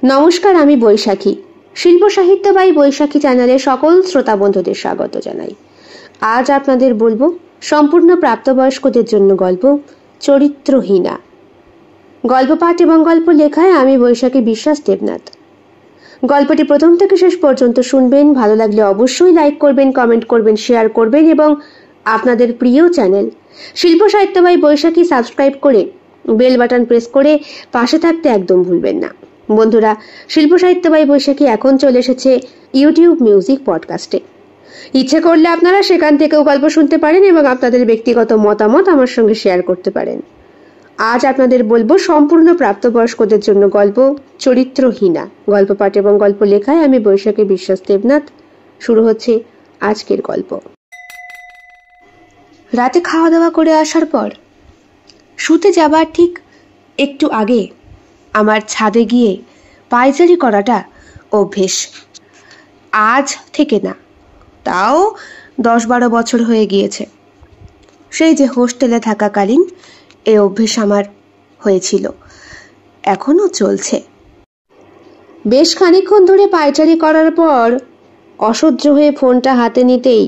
নমস্কার, আমি বৈশাখী। শিল্প সাহিত্য বাই বৈশাখী চ্যানেলে সকল শ্রোতা বন্ধুদের স্বাগত জানাই। আজ আপনাদের বলবো সম্পূর্ণ প্রাপ্তবয়স্কদের জন্য গল্প চরিত্রহীনা। গল্প পাঠ এবং গল্প লেখায় আমি বৈশাখী বিশ্বাস দেবনাথ। গল্পটি প্রথম থেকে শেষ পর্যন্ত শুনবেন। ভালো লাগলে অবশ্যই লাইক করবেন, কমেন্ট করবেন, শেয়ার করবেন এবং আপনাদের প্রিয় চ্যানেল শিল্প সাহিত্য বাই বৈশাখী সাবস্ক্রাইব করে বেল বাটন প্রেস করে পাশে থাকতে একদম ভুলবেন না। বন্ধুরা, শিল্প সাহিত্য বাই বৈশাখী এখন চলে এসেছে ইউটিউব মিউজিক পডকাস্টে। ইচ্ছে করলে আপনারা সেখান থেকেও গল্প শুনতে পারেন এবং আপনাদের ব্যক্তিগত মতামত আমার সঙ্গে শেয়ার করতে পারেন। আজ আপনাদের বলবো সম্পূর্ণ প্রাপ্তবয়স্কদের জন্য গল্প চরিত্রহীনা। গল্প পাঠ এবং গল্প লেখায় আমি বৈশাখী বিশ্বাস দেবনাথ। শুরু হচ্ছে আজকের গল্প। রাতে খাওয়া দাওয়া করে আসার পর শুতে যাবার ঠিক একটু আগে আমার ছাদে গিয়ে পায়চারি করাটা অভ্যেস। আজ থেকে না, তাও 10-12 বছর হয়ে গিয়েছে। সেই যে হোস্টেলে থাকাকালীন এই অভ্যেস আমার হয়েছিল, এখনো চলছে। বেশ খানিকক্ষণ ধরে পায়চারি করার পর অসহ্য হয়ে ফোনটা হাতে নিতেই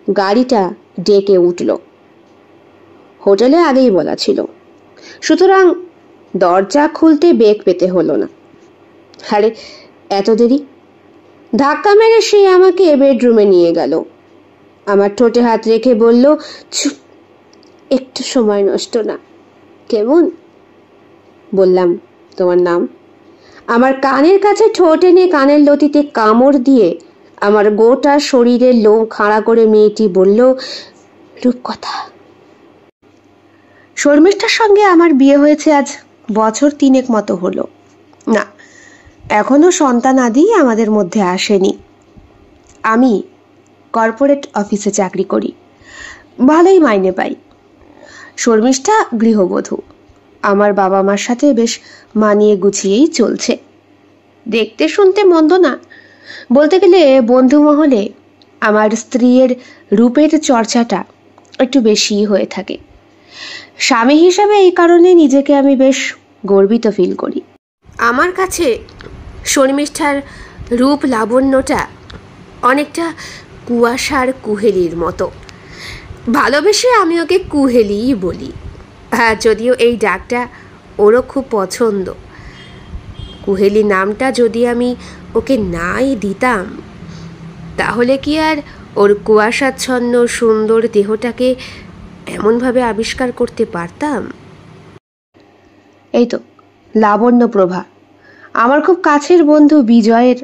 গাড়িটা ডেকে উঠল। হোটেলে আগেই বলা ছিল, সুতরাং দরজা খুলতে বেগ পেতে হলো না। আরে এত দেরি! ধাক্কা মেরে সে আমাকে বেডরুমে নিয়ে গেল। আমার ঠোঁটে হাত রেখে বলল, চুপ, একটু সময় নষ্ট না। কেমন? বললাম, তোমার নাম? আমার কানের কাছে ঠোঁট এনে কানের লতিতে কামড় দিয়ে আমার গোটা শরীরের লোম খাড়া করে মেয়েটি বলল, রূপকথা। শর্মিষ্ঠার সঙ্গে আমার বিয়ে হয়েছে আজ বছর 3 মতো হলো। না, এখনো সন্তান আদি আমাদের মধ্যে আসেনি। আমি কর্পোরেট অফিসে চাকরি করি, ভালোই মাইনে পাই। শর্মিষ্ঠা গৃহবধূ, আমার বাবা মার সাথে বেশ মানিয়ে গুছিয়েই চলছে। দেখতে শুনতে মন্দ না, বলতে গেলে বন্ধু মহলে আমার স্ত্রীর রূপের চর্চাটা একটু বেশি হয়ে থাকে। স্বামী হিসাবে এই কারণে নিজেকে আমি বেশ গর্বিত ফিল করি। আমার কাছে শর্মিষ্ঠার রূপ লাবণ্যটা অনেকটা কুয়াশার কুহেলির মতো। ভালোবেসে আমি ওকে কুহেলিই বলি। হ্যাঁ, যদিও এই ডাকটা ওরও খুব পছন্দ। কুহেলি নামটা যদি আমি ওকে নাই দিতাম, তাহলে কি আর ওর কুয়াশাচ্ছন্ন সুন্দর দেহটাকে এমনভাবে আবিষ্কার করতে পারতাম? এই তো লাবণ্য প্রভা, আমার খুব কাছের বন্ধু বিজয়ের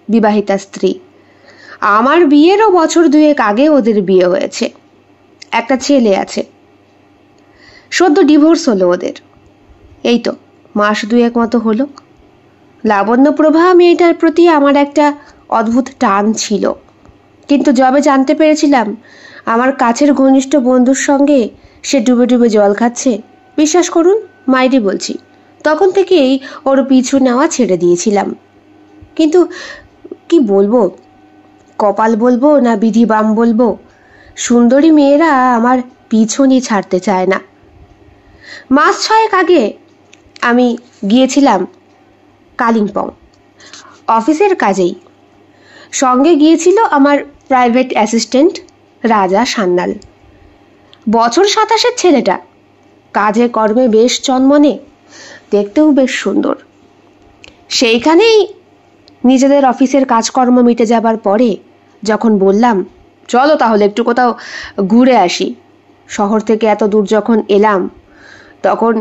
বিবাহিতা স্ত্রী। আমার বিয়েরও বছর 2 আগে ওদের বিয়ে হয়েছে। একটা ছেলে আছে, সদ্য ডিভোর্স হলো ওদের। এই তো মাস 2 মতো হলো। লাবণ্য প্রভা মেয়েটার প্রতি আমার একটা অদ্ভুত টান ছিল, কিন্তু যবে জানতে পেরেছিলাম আমার কাছের ঘনিষ্ঠ বন্ধুর সঙ্গে সে ডুবে ডুবে জল খাচ্ছে, বিশ্বাস করুন, মাইরি বলছি, তখন থেকেই ওর পিছু নেওয়া ছেড়ে দিয়েছিলাম। কিন্তু কি বলবো, কপাল বলবো না বিধি বাম বলবো, সুন্দরী মেয়েরা আমার পিছনই ছাড়তে চায় না। মাস 6 আগে আমি গিয়েছিলাম কালিম্পং অফিসের কাজেই। সঙ্গে গিয়েছিল আমার প্রাইভেট অ্যাসিস্ট্যান্ট রাজা সান্যাল। বছর 27 ছেলেটা, কাজে কর্মে বেশ চনমনে, দেখতেও বেশ সুন্দর। সেইখানেই নিজেদের অফিসের কাজকর্ম মিটে যাবার পরে যখন বললাম, চলো তাহলে একটু কোথাও ঘুরে আসি, শহর থেকে এত দূর যখন এলাম তখন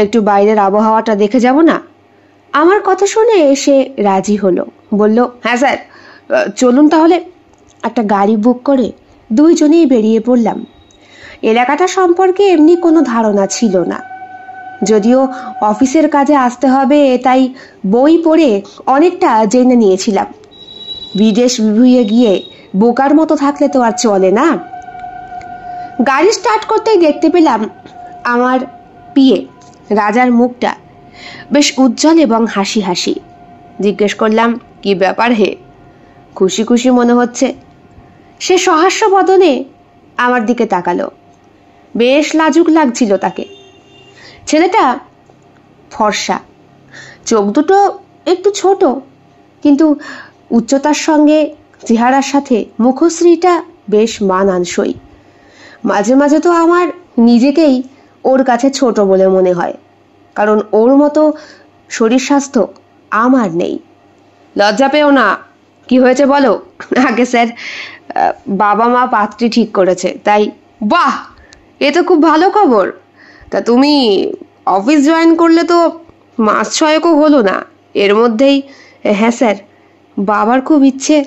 একটু বাইরের আবহাওয়াটা দেখে যাব না, আমার কথা শুনে এসে রাজি হলো। বলল, হ্যাঁ স্যার, চলুন তাহলে। একটা গাড়ি বুক করে 2 জনেই বেরিয়ে পড়লাম। এলাকাটা সম্পর্কে এমনি কোনো ধারণা ছিল না, যদিও অফিসের কাজে আসতে হবে তাই বই পড়ে অনেকটা জেনে নিয়েছিলাম। বিদেশ বিভুঁইয়ে গিয়ে বোকার মতো থাকলে তো আর চলে না। গাড়ি স্টার্ট করতেই দেখতে পেলাম আমার পিয়ে রাজার মুখটা বেশ উজ্জ্বল এবং হাসি হাসি। জিজ্ঞেস করলাম, কি ব্যাপার হে? খুশি খুশি মনে হচ্ছে। সে সহাস্য বদনে আমার দিকে তাকালো। বেশ লাজুক লাগছিল তাকে। ছেলেটা ফর্সা, চোখ দুটো একটু ছোট, কিন্তু উচ্চতার সঙ্গে চেহারার সাথে মুখশ্রীটা বেশ মানানসই। মাঝে মাঝে তো আমার নিজেকেই ওর কাছে ছোট বলে মনে হয়, কারণ ওর মতো শরীর স্বাস্থ্য আমার নেই। লজ্জা পেও না, কি হয়েছে বলো? আগে স্যার, বাবা মা পাত্রী ঠিক করেছে, তাই। বাহ, এ তো খুব ভালো খবর। তা তুমি অফিস জয়েন করলে তো মাস 6 হলো না, এর মধ্যেই? হ্যাঁ স্যার, বাবার খুব ইচ্ছে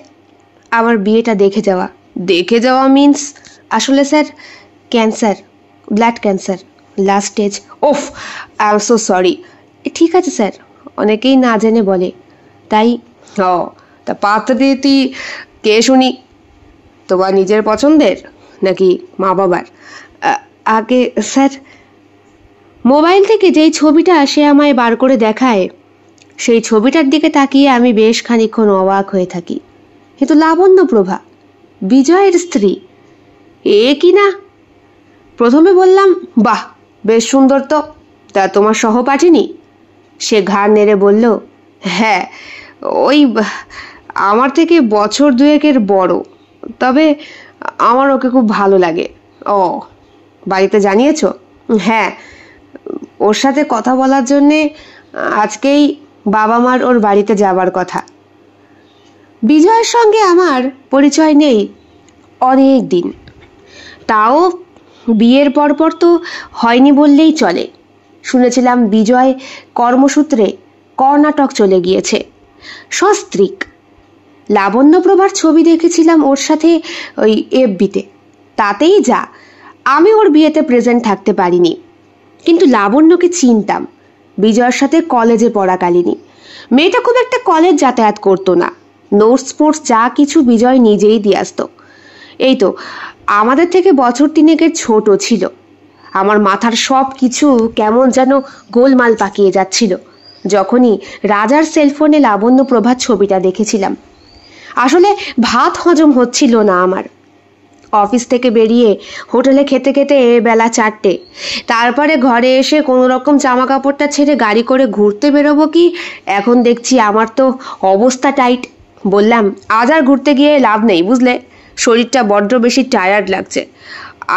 আমার বিয়েটা দেখে যাওয়া। দেখে যাওয়া মিন্স? আসলে sir, cancer, blood cancer, last stage. Of, I am so sorry. ঠিক আছে স্যার, অনেকেই না জেনে বলে, তাই। ও, তা পাত্রী কে শুনি? তোমার নিজের পছন্দের নাকি মা বাবার? আগে স্যার, মোবাইল থেকে যেই ছবিটা সে আমায় বার করে দেখায়, সেই ছবিটার দিকে তাকিয়ে আমি বেশ খানিকক্ষণ অবাক হয়ে থাকি। কিন্তু লাবণ্যপ্রভা, বিজয়ের স্ত্রী, এ কি না? প্রথমে বললাম, বাহ, বেশ সুন্দর তো। তা তোমার সহপাঠিনী? সে ঘাড় নেড়ে বলল, হ্যাঁ, ওই আমার থেকে বছর 2 বড়, তবে আমার ওকে খুব ভালো লাগে। ও, বাড়িতে জানিয়েছ? হ্যাঁ, ওর সাথে কথা বলার জন্যে আজকেই বাবা মার ওর বাড়িতে যাবার কথা। বিজয়ের সঙ্গে আমার পরিচয় নেই অনেক দিন, তাও বিয়ের পরপর তো হয়নি বললেই চলে। শুনেছিলাম বিজয় কর্মসূত্রে কর্ণাটক চলে গিয়েছে, সস্ত্রীক। লাবণ্যপ্রভার ছবি দেখেছিলাম ওর সাথে ওই এফবিতে, তাতেই যা, আমি ওর বিয়েতে প্রেজেন্ট থাকতে পারিনি। কিন্তু লাবণ্যকে চিনতাম বিজয়ের সাথে কলেজে পড়াকালীনই। মেয়েটা খুব একটা কলেজ যাতায়াত করতো না, নোটস স্পোর্টস যা কিছু বিজয় নিজেই দিয়ে আসতো। এই তো, আমাদের থেকে বছর 3 ছোট ছিল। আমার মাথার সব কিছু কেমন যেন গোলমাল পাকিয়ে যাচ্ছিল যখনই রাজার সেলফোনে লাবণ্যপ্রভার ছবিটা দেখেছিলাম। আসলে ভাত হজম হচ্ছিল না আমার। অফিস থেকে বেরিয়ে হোটেলে খেতে খেতে বেলা 4টে, তারপরে ঘরে এসে কোনো রকম জামা কাপড়টা ছেড়ে গাড়ি করে ঘুরতে বেরোবো কি, এখন দেখছি আমার তো অবস্থা টাইট। বললাম, আজ আর ঘুরতে গিয়ে লাভ নেই, বুঝলে, শরীরটা বড্ড বেশি টায়ার্ড লাগছে।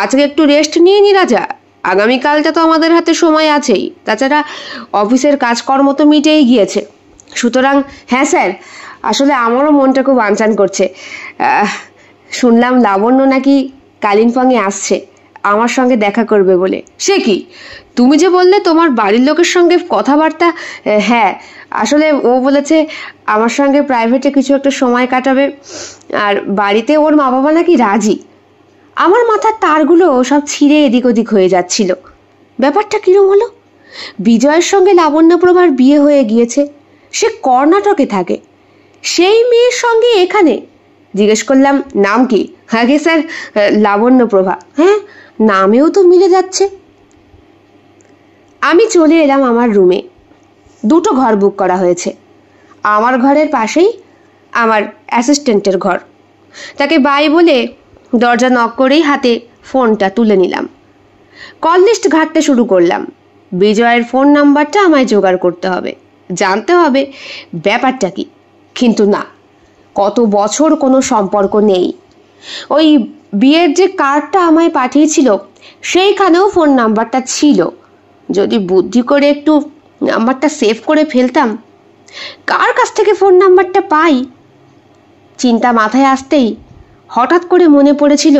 আজকে একটু রেস্ট নিয়ে নি রাজা, আগামীকালটা তো আমাদের হাতে সময় আছেই, তাছাড়া অফিসের কাজকর্ম তো মিটেই গিয়েছে। সুতরাং হ্যাঁ স্যার, আসলে আমারও মনটা খুব আনচান করছে। শুনলাম লাবণ্য নাকি কালিম্পংয়ে আসছে আমার সঙ্গে দেখা করবে বলে। সে কি, তুমি যে বললে তোমার বাড়ির লোকের সঙ্গে কথাবার্তা? হ্যাঁ, আসলে ও বলেছে আমার সঙ্গে প্রাইভেটে কিছু একটা সময় কাটাবে, আর বাড়িতে ওর মা বাবা নাকি রাজি। আমার মাথার তারগুলো সব ছিঁড়ে এদিক ওদিক হয়ে যাচ্ছিল। ব্যাপারটা কিরম হলো? বিজয়ের সঙ্গে লাবণ্যপ্রভার বিয়ে হয়ে গিয়েছে, সে কর্ণাটকে থাকে, সেই মেয়ের সঙ্গে এখানে। জিজ্ঞেস করলাম, নাম কি? আগে স্যার, লাবণ্যপ্রভা। হ্যাঁ, নামেও তো মিলে যাচ্ছে। আমি চলে এলাম আমার রুমে। 2টো ঘর বুক করা হয়েছে। আমার ঘরের পাশেই আমার অ্যাসিস্ট্যান্টের ঘর। তাকে বাই বলে দরজা নক করেই হাতে ফোনটা তুলে নিলাম। কল লিস্ট ঘাঁটতে শুরু করলাম। বিজয়ের ফোন নাম্বারটা আমায় জোগাড় করতে হবে, জানতে হবে ব্যাপারটা কি। কিন্তু না, কত বছর কোনো সম্পর্ক নেই। ওই বিয়ের যে কার্ডটা আমায় পাঠিয়েছিল সেইখানেও ফোন নাম্বারটা ছিল। যদি বুদ্ধি করে একটু নাম্বারটা সেভ করে ফেলতাম। কার কাছ থেকে ফোন নাম্বারটা পাই? চিন্তা মাথায় আসতেই হঠাৎ করে মনে পড়েছিল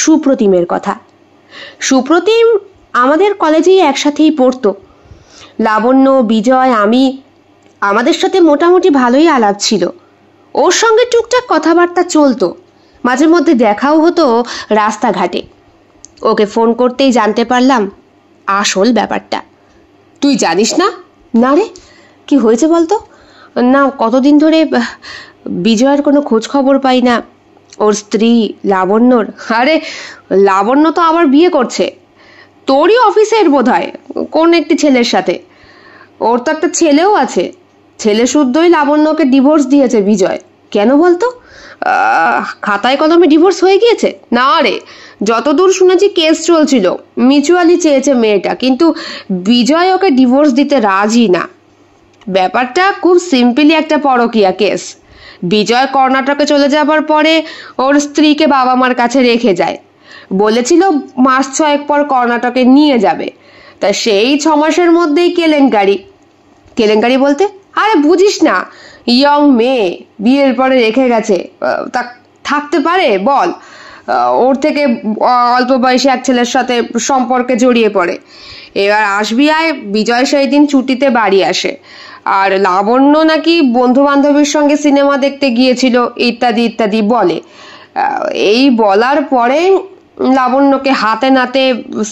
সুপ্রতিমের কথা। সুপ্রতিম আমাদের কলেজেই একসাথেই পড়তো। লাবণ্য, বিজয়, আমি, আমাদের সাথে মোটামুটি ভালোই আলাপ ছিল। ওর সঙ্গে টুকটাক কথাবার্তা চলতো, মাঝে মধ্যে দেখাও হতো রাস্তাঘাটে। ওকে ফোন করতেই জানতে পারলাম আসল ব্যাপারটা। তুই জানিস না? না রে, কি হয়েছে বলতো? না, কতদিন ধরে বিজয়ের কোনো খোঁজ খবর পাই না। ওর স্ত্রী লাবণ্যর, আরে লাবণ্য তো আবার বিয়ে করছে, তোরই অফিসের বোধহয় কোন একটি ছেলের সাথে। ওর তো একটা ছেলেও আছে। ছেলে শুদ্ধই লাবণ্যকে ডিভোর্স দিয়েছে বিজয়। কেন বলতো? খাতায় কলমে ডিভোর্স হয়ে গিয়েছে? না রে, যতদূর শুনেছি কেস চলছিল, মিউচুয়ালি চেয়েছে মেয়েটা, কিন্তু বিজয় ওকে ডিভোর্স দিতে রাজি না। ব্যাপারটা খুব সিম্পলি একটা পরকীয়া কেস। বিজয় কর্ণাটকে চলে যাবার পরে ওর স্ত্রীকে বাবা মার কাছে রেখে যায়, বলেছিল মাস 6 পর কর্ণাটকে নিয়ে যাবে। তা সেই 6 মাসের মধ্যেই কেলেঙ্কারি। কেলেঙ্কারি বলতে আরে বুঝিস না, ইয়ং মেয়ে বিয়ের পরে রেখে গেছে, তা থাকতে পারে বল? ওর থেকে অল্প বয়সী এক ছেলের সাথে সম্পর্কে জড়িয়ে পড়ে। এবার আসবি আয়, বিজয় সেই দিন ছুটিতে বাড়ি আসে, আর লাবণ্য নাকি বন্ধু বান্ধবীর সঙ্গে সিনেমা দেখতে গিয়েছিল ইত্যাদি ইত্যাদি বলে। এই বলার পরে লাবণ্যকে হাতে নাতে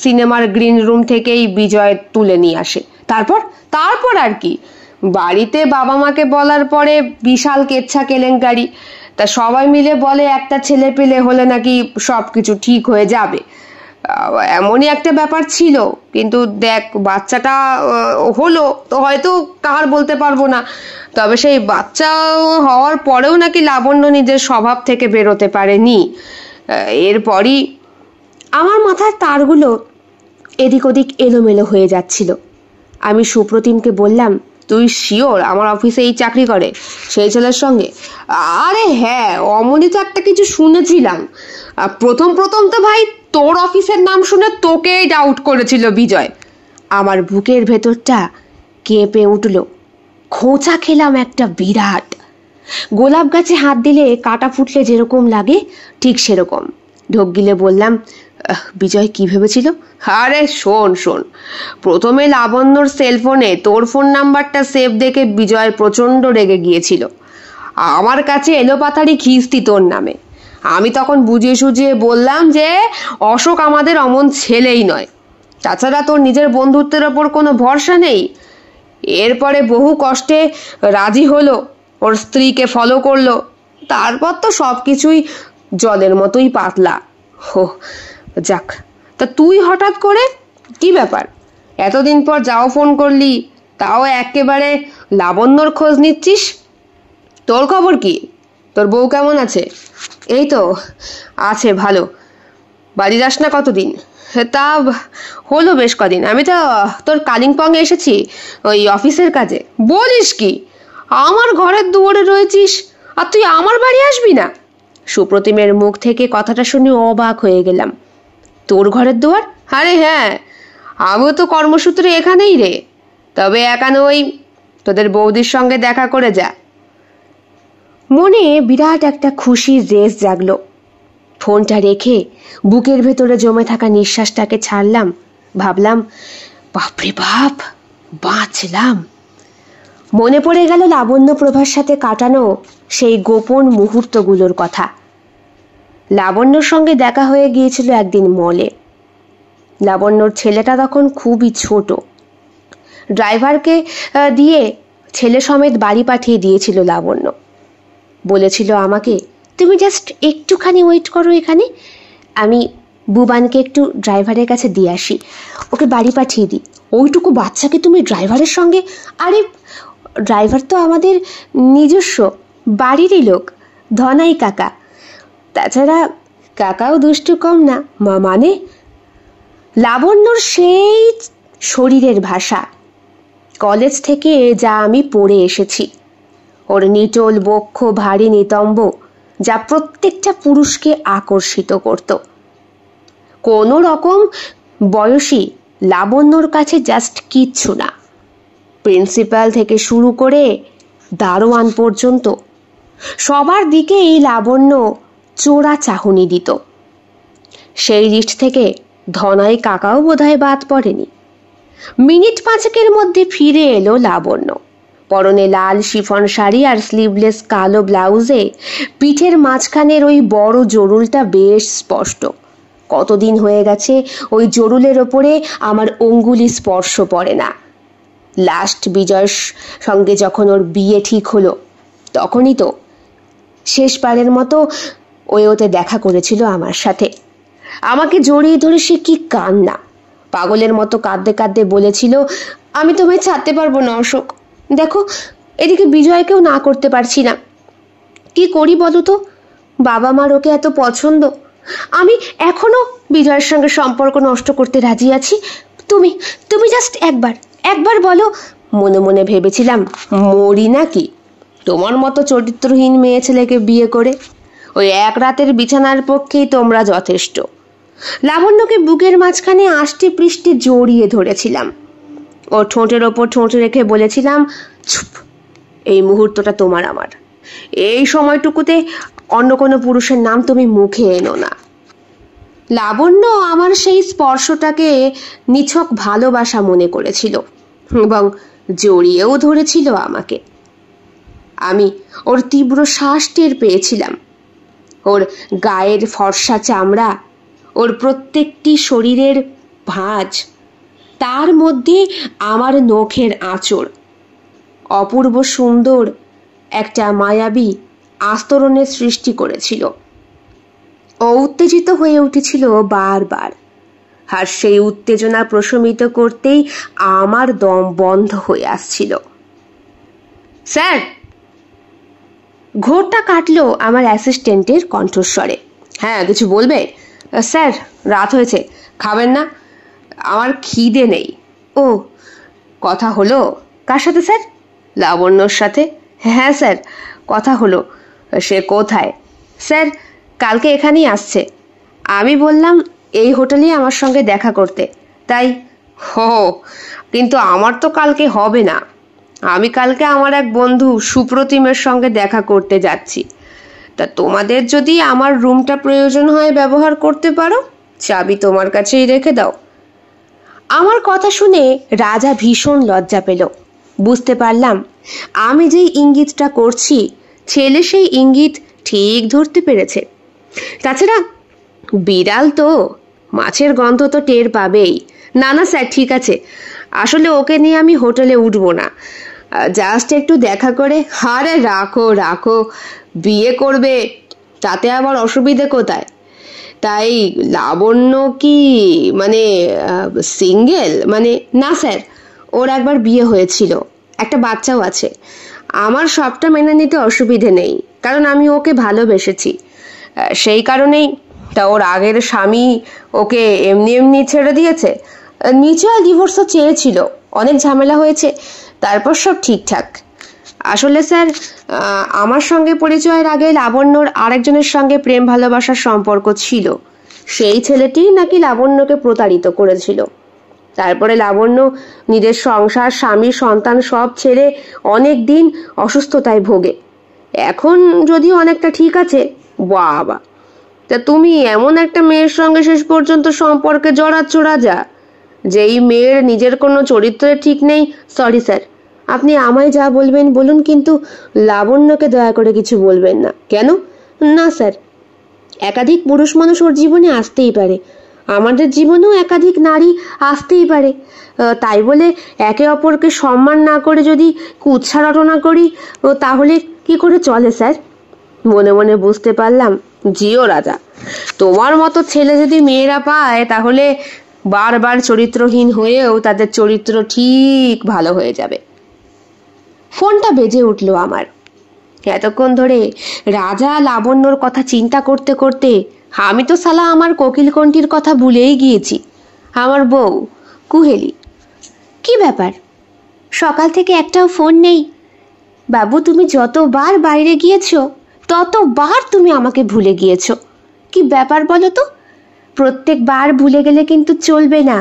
সিনেমার গ্রিন রুম থেকেই বিজয় তুলে নিয়ে আসে। তারপর আর কি, বাড়িতে বাবা মাকে বলার পরে বিশাল কেচ্ছা কেলেঙ্কারি। তা সবাই মিলে বলে একটা ছেলে পেলে হলে নাকি সবকিছু ঠিক হয়ে যাবে। এমনই একটা ব্যাপার ছিল। কিন্তু দেখ, বাচ্চাটা হলো তো হয়তো কার বলতে পারবো না, তবে সেই বাচ্চা হওয়ার পরেও নাকি লাবণ্য নিজের স্বভাব থেকে বেরোতে পারেনি। এরপরই আমার মাথার তারগুলো এদিক ওদিক এলোমেলো হয়ে যাচ্ছিল। আমি সুপ্রতিমকে বললাম, তুই শিওর আমার অফিসে এই চাকরি করে সেই ছেলের সঙ্গে? আরে হ্যাঁ, অমনি তো একটা কিছু শুনেছিলাম। প্রথম তো ভাই তোর অফিসের নাম শুনে তোকেই ডাউট করেছিল বিজয়। আমার বুকের ভেতরটা কেঁপে উঠল। খোঁচা খেলাম একটা বিরাট। গোলাপ গাছে হাত দিলে কাটা ফুটলে যেরকম লাগে ঠিক সেরকম। ঢোক গিলে বললাম, বিজয় কি ভেবেছিল? আরে শোন, প্রথমে লাবণ্যর সেলফোনে তোর ফোন নাম্বারটা সেভ দেখে বিজয় প্রচন্ড রেগে গিয়েছিল। আমার কাছে এলোপাতাড়ি খিস্তি তোর নামে। আমি তখন বুঝিয়ে সুঝিয়ে বললাম যে অশোক আমাদের অমন ছেলেই নয়, তাছাড়া তোর নিজের বন্ধুত্বের ওপর কোনো ভরসা নেই। এরপরে বহু কষ্টে রাজি হলো, ওর স্ত্রীকে ফলো করলো। তারপর তো সবকিছুই জলের মতোই পাতলা। হো যাক, তা তুই হঠাৎ করে কি ব্যাপার? এতদিন পর যাও ফোন করলি, তাও একেবারে লাবণ্যর খোঁজ নিচ্ছিস। তোর খবর কি? তোর বউ কেমন আছে? এই তো আছে ভালো। বাড়ি যাস না কতদিন? তা হলো বেশ কদিন। আমি তো তোর কালিম্পং এসেছি ওই অফিসের কাজে। বলিস কি? আমার ঘরের দুয়ারে রয়েছিস আর তুই আমার বাড়ি আসবি না? সুপ্রতিমের মুখ থেকে কথাটা শুনে অবাক হয়ে গেলাম। তোর ঘরের দুয়ার? আরে হ্যাঁ, আমিও তো কর্মসূত্রে এখানেই রে। তবে একা নই, তোদের বৌদির সঙ্গে দেখা করে যা। মনে বিরাট একটা খুশির রেশ জাগলো। ফোনটা রেখে বুকের ভেতরে জমে থাকা নিঃশ্বাসটাকে ছাড়লাম। ভাবলাম, বাপরে বাপ, বাঁচলাম। মনে পড়ে গেল লাবণ্য প্রভার সাথে কাটানো সেই গোপন মুহূর্তগুলোর কথা। লাবণ্যর সঙ্গে দেখা হয়ে গিয়েছিল একদিন মলে। লাবণ্যর ছেলেটা তখন খুবই ছোট। ড্রাইভারকে দিয়ে ছেলে সমেত বাড়ি পাঠিয়ে দিয়েছিল লাবণ্য। বলেছিল আমাকে, তুমি জাস্ট একটুখানি ওয়েট করো এখানে, আমি বুবানকে একটু ড্রাইভারের কাছে দিয়ে আসি, ওকে বাড়ি পাঠিয়ে দিই। ওইটুকু বাচ্চাকে তুমি ড্রাইভারের সঙ্গে? আরে ড্রাইভার তো আমাদের নিজস্ব বাড়িরই লোক, ধনাই কাকা। তাছাড়া কাকাও দুষ্টু কম না। মানে লাবণ্যর সেই শরীরের ভাষা, কলেজ থেকে যা আমি পড়ে এসেছি, ওর নিটোল বক্ষ ভারী নিতম্ব, যা প্রত্যেকটা পুরুষকে আকর্ষিত করত। কোনো রকম বয়সী লাবণ্যর কাছে জাস্ট কিচ্ছু না। প্রিন্সিপাল থেকে শুরু করে দারোয়ান পর্যন্ত সবার দিকে এই লাবণ্য চোরা চাহনি দিত। সেই লিস্ট থেকে ধনাই কাকাও বোধহয় বাদ পড়েনি। মিনিট 5 মধ্যে ফিরে এলো লাবণ্য। পরনে লাল শিফন শাড়ি আর স্লিভলেস কালো ব্লাউজে পিঠের মাঝখানের ওই বড় জরুলটা বেশ স্পষ্ট। কতদিন হয়ে গেছে ওই জরুলের ওপরে আমার অঙ্গুলি স্পর্শ পড়ে না। লাস্ট বিজয়ের সঙ্গে যখন ওর বিয়ে ঠিক হলো, তখনই তো শেষবারের মতো ওতে দেখা করেছিল আমার সাথে। আমাকে জড়িয়ে ধরে সে কি কান্না! পাগলের মতো কাঁদতে কাঁদতে বলেছিল, আমি তোমায় ছাড়তে পারবো না অশোক। দেখো, এদিকে বিজয়কেও না করতে পারছি না। কি করি বলো তো? বাবা মার ওকে এত পছন্দ, আমি এখনো বিজয়ের সঙ্গে সম্পর্ক নষ্ট করতে রাজি আছি। তুমি জাস্ট একবার বলো মনে মনে ভেবেছিলাম মরি নাকি তোমার মতো চরিত্রহীন মেয়ে ছেলেকে বিয়ে করে। ওই এক রাতের বিছানার পক্ষেই তোমরা যথেষ্ট। লাবণ্যকে বুকের মাঝখানে আষ্টে পৃষ্ঠে জড়িয়ে ধরেছিলাম। ওর ঠোঁটের ওপর ঠোঁট রেখে বলেছিলাম, চুপ, এই মুহূর্তটা তোমার আমার। এই সময়টুকুতে অন্য কোনো পুরুষের নাম তুমি মুখে এনো না। লাবণ্য আমার সেই স্পর্শটাকে নিছক ভালোবাসা মনে করেছিল এবং জড়িয়েও ধরেছিল আমাকে। আমি ওর তীব্র শ্বাস টের পেয়েছিলাম। ওর গায়ের ফর্সা চামড়া, ওর প্রত্যেকটি শরীরের ভাঁজ, তার মধ্যে আমার নখের আঁচড় অপূর্ব সুন্দর একটা মায়াবী আস্তরণের সৃষ্টি করেছিল। ও উত্তেজিত হয়ে উঠেছিল বারবার, আর সেই উত্তেজনা প্রশমিত করতেই আমার দম বন্ধ হয়ে আসছিল। স্যার! ঘোরটা কাটলো আমার অ্যাসিস্ট্যান্টের কণ্ঠস্বরে। হ্যাঁ, কিছু বলবে? স্যার, রাত হয়েছে, খাবেন না? আমার খিদে নেই। ও, কথা হলো? কার সাথে স্যার? লাবণ্যর সাথে। হ্যাঁ স্যার, কথা হলো। সে কোথায়? স্যার, কালকে এখানেই আসছে। আমি বললাম এই হোটেলেই আমার সঙ্গে দেখা করতে, তাই। হো, কিন্তু আমার তো কালকে হবে না। আমি কালকে আমার এক বন্ধু সুপ্রতিমের সঙ্গে দেখা করতে যাচ্ছি। তা তোমাদের যদি আমার রুমটা প্রয়োজন হয় ব্যবহার করতে পারো, চাবি তোমার কাছেই রেখে দাও। আমার কথা শুনে রাজা ভীষণ লজ্জা পেল। বুঝতে পারলাম আমি যেই ইঙ্গিতটা করছি ছেলে সেই ইঙ্গিত ঠিক ধরতে পেরেছে। তাছাড়া বিড়াল তো মাছের গন্ধ তো টের পাবেই। না না স্যার, ঠিক আছে, আসলে ওকে নিয়ে আমি হোটেলে উঠবো না, জাস্ট একটু দেখা করে। আরে রাখো রাখো, বিয়ে করবে তাতে আবার অসুবিধে কোথায়? তাই লাবণ্য কি মানে সিঙ্গেল? মানে না স্যার, ওর একবার বিয়ে হয়েছিল, একটা বাচ্চাও আছে। আমার সবটা মেনে নিতে অসুবিধে নেই, কারণ আমি ওকে ভালোবেসেছি। সেই কারণেই। তা ওর আগের স্বামী ওকে এমনি এমনি ছেড়ে দিয়েছে? নিচে ডিভোর্সও চেয়েছিল, অনেক ঝামেলা হয়েছে, তারপর সব ঠিকঠাক। আসলে স্যার, আমার সঙ্গে পরিচয়ের আগে লাবণ্যর আরেকজনের সঙ্গে প্রেম ভালোবাসার সম্পর্ক ছিল। সেই ছেলেটি নাকি লাবণ্যকে প্রতারিত করেছিল। তারপরে লাবণ্য নিজের সংসার, স্বামী, সন্তান সব ছেড়ে অনেক দিন অসুস্থতায় ভোগে। এখন যদিও অনেকটা ঠিক আছে। বাবা, তা তুমি এমন একটা মেয়ের সঙ্গে শেষ পর্যন্ত সম্পর্কে জড়াচ্ছ রাজা, যেই মেয়ের নিজের কোনো চরিত্রের ঠিক নেই। সরি স্যার, আপনি আমায় যা বলবেন বলুন, কিন্তু লাবণ্যকে দয়া করে কিছু বলবেন না। কেন? না স্যার, একাধিক পুরুষ মানুষ ওর জীবনে আসতেই পারে, আমাদের জীবনেও একাধিক নারী আসতেই পারে। তাই বলে একে অপরকে সম্মান না করে যদি কুৎসা রটনা করি, তাহলে কি করে চলে স্যার? মনে মনে বুঝতে পারলাম, জিও রাজা, তোমার মতো ছেলে যদি মেয়েরা পায় তাহলে বারবার চরিত্রহীন হয়েও তাদের চরিত্র ঠিক ভালো হয়ে যাবে। ফোনটা বেজে উঠল আমার। এতক্ষণ ধরে রাজা লাবণ্যর কথা চিন্তা করতে করতে আমি তো সালা আমার কোকিলকণ্ঠীর কথা ভুলেই গিয়েছি। আমার বউ কুহেলি। কি ব্যাপার, সকাল থেকে একটাও ফোন নেই? বাবু, তুমি যতবার বাইরে গিয়েছো ততবার তুমি আমাকে ভুলে গিয়েছো। কি ব্যাপার বলো তো? প্রত্যেকবার ভুলে গেলে কিন্তু চলবে না,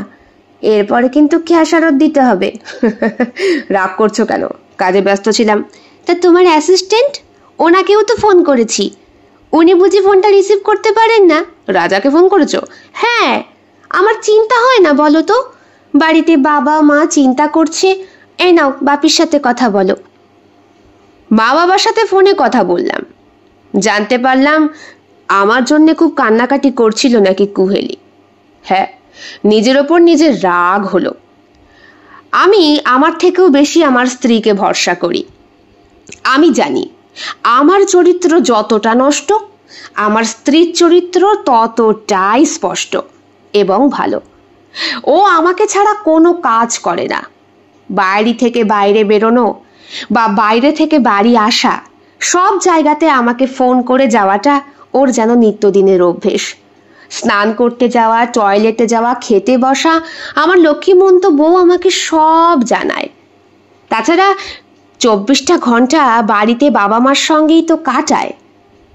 এরপরে কিন্তু খেসারত দিতে হবে। রাগ করছো কেন? কাজে ব্যস্ত ছিলাম। তা তোমার অ্যাসিস্ট্যান্ট, ওনাকেও তো ফোন করেছি, উনি বুঝি ফোনটা রিসিভ করতে পারেন না? রাজাকে ফোন করেছো? হ্যাঁ, আমার চিন্তা হয় না বলো তো? বাড়িতে বাবা মা চিন্তা করছে। এই নাও, বাপির সাথে কথা বলো। মা বাবার সাথে ফোনে কথা বললাম। জানতে পারলাম আমার জন্য খুব কান্নাকাটি করছিল নাকি কুহেলি। হ্যাঁ, নিজের ওপর নিজের রাগ হলো। আমি আমার থেকেও বেশি আমার স্ত্রীকে ভরসা করি। আমি জানি আমার চরিত্র যতটা নষ্ট, আমার স্ত্রীর চরিত্র ততটাই স্পষ্ট এবং ভালো। ও আমাকে ছাড়া কোনো কাজ করে না। বাড়ি থেকে বাইরে বেরোনো বা বাইরে থেকে বাড়ি আসা, সব জায়গাতে আমাকে ফোন করে যাওয়াটা ওর যেন নিত্যদিনের অভ্যেস। স্নান করতে যাওয়া, টয়লেটে যাওয়া, খেতে বসা, আমার লক্ষ্মীমন্ত বউ আমাকে সব জানায়। তাছাড়া 24টা ঘন্টা বাড়িতে বাবা মার সঙ্গেই তো কাটায়।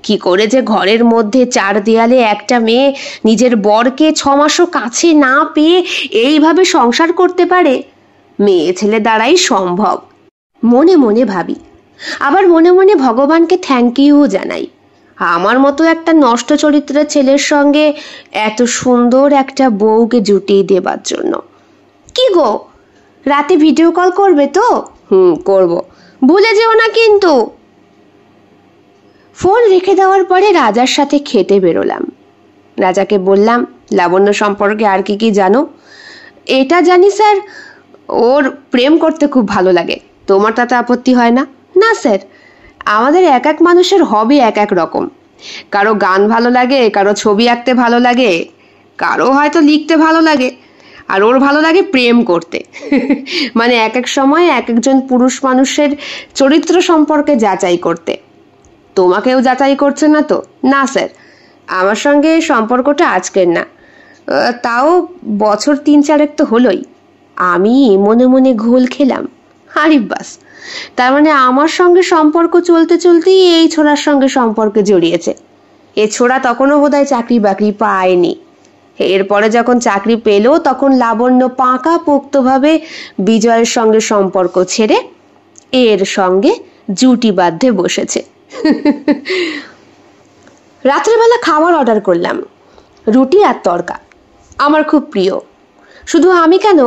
কি করে যে ঘরের মধ্যে 4 দেয়ালে একটা মেয়ে নিজের বরকে 6 মাসও কাছে না পেয়ে এইভাবে সংসার করতে পারে, মেয়ে ছেলে দ্বারাই সম্ভব মনে মনে ভাবি। আবার মনে মনে ভগবানকে থ্যাংক ইউ জানাই, আমার মতো একটা নষ্ট চরিত্রের ছেলের সঙ্গে এত সুন্দর একটা বউকে জুটিয়ে দেবার জন্য। কি গো, রাতে ভিডিও কল করবে তো? করব, ভুলে যেও না কিন্তু। ফোন রেখে দেওয়ার পরে রাজার সাথে খেতে বেরোলাম। রাজাকে বললাম, লাবণ্য সম্পর্কে আর কি কি জানো? এটা জানি স্যার, ওর প্রেম করতে খুব ভালো লাগে। তোমার তাতে আপত্তি হয় না? না স্যার, আমাদের এক এক মানুষের হবি এক এক রকম। কারো গান ভালো লাগে, কারো ছবি আঁকতে ভালো লাগে, কারো হয়তো লিখতে ভালো লাগে, আর ওর ভালো লাগে প্রেম করতে। মানে এক এক সময় এক একজন পুরুষ মানুষের চরিত্র সম্পর্কে যাচাই করতে। তোমাকেও যাচাই করছে না তো? না স্যার, আমার সঙ্গে সম্পর্কটা আজকের না, তাও বছর 3-4 তো হলোই। আমি মনে মনে ঘোল খেলাম, আরে বাস, তার মানে আমার সঙ্গে সম্পর্ক চলতে চলতেই এই ছোড়ার সঙ্গে সম্পর্কে জড়িয়েছে। এ ছোড়া তখনও বোধহয় চাকরি বাকরি পায়নি। এরপরে যখন চাকরি পেল তখন লাবণ্য পাকা পোক্তভাবে বিজয়ের সঙ্গে সম্পর্ক ছেড়ে এর সঙ্গে জুটি বাঁধতে বসেছে। রাত্রেবেলা খাবার অর্ডার করলাম, রুটি আর তড়কা, আমার খুব প্রিয়। শুধু আমি কেন,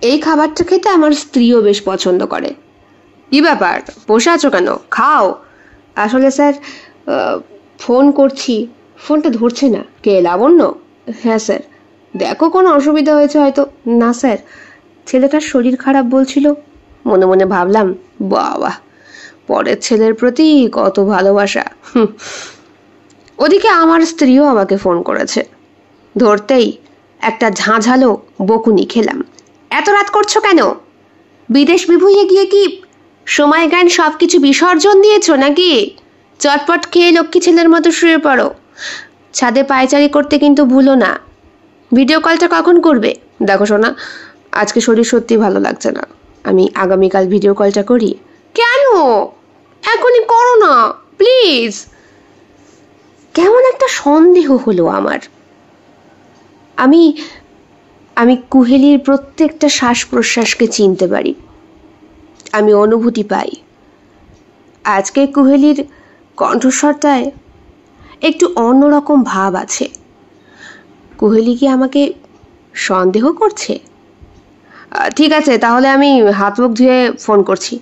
এই খাবারটা খেতে আমার স্ত্রীও বেশ পছন্দ করে। কি ব্যাপার, বসে আছো কেন? খাও। আসলে স্যার, ফোন করছি, ফোনটা ধরছে না। কে, লাবণ্য? হ্যাঁ স্যার। দেখো কোনো অসুবিধা হয়েছে হয়তো। না স্যার, ছেলেটার শরীর খারাপ বলছিল। মনে মনে ভাবলাম, বাবা, পরের ছেলের প্রতি কত ভালোবাসা। ওদিকে আমার স্ত্রীও আমাকে ফোন করেছে। ধরতেই একটা ঝাঁঝালো বকুনি খেলাম। এত রাত করছো কেন? বিদেশ বিভুঁইয়ে গিয়ে কি সময় জ্ঞান সবকিছু বিসর্জন দিয়েছো নাকি? চটপট খেয়ে লক্ষ্মী ছেলের মতো শুয়ে পড়ো। ছাদে পায়চারি করতে কিন্তু ভুলো না। ভিডিও কলটা কখন করবে? দেখো শোনা, আজকে শরীর সত্যি ভালো লাগছে না, আমি আগামীকাল ভিডিও কলটা করি। কেন? এখনই করো না প্লিজ। কেমন একটা সন্দেহ হলো আমার। আমি আমি কুহেলির প্রত্যেকটা শ্বাস প্রশ্বাসকে চিনতে পারি, আমি অনুভূতি পাই। আজকে কুহেলির কণ্ঠস্বরটায় একটু অন্যরকম ভাব আছে। কুহেলি কি আমাকে সন্দেহ করছে? ঠিক আছে, তাহলে আমি হাত মুখ ধুয়ে ফোন করছি।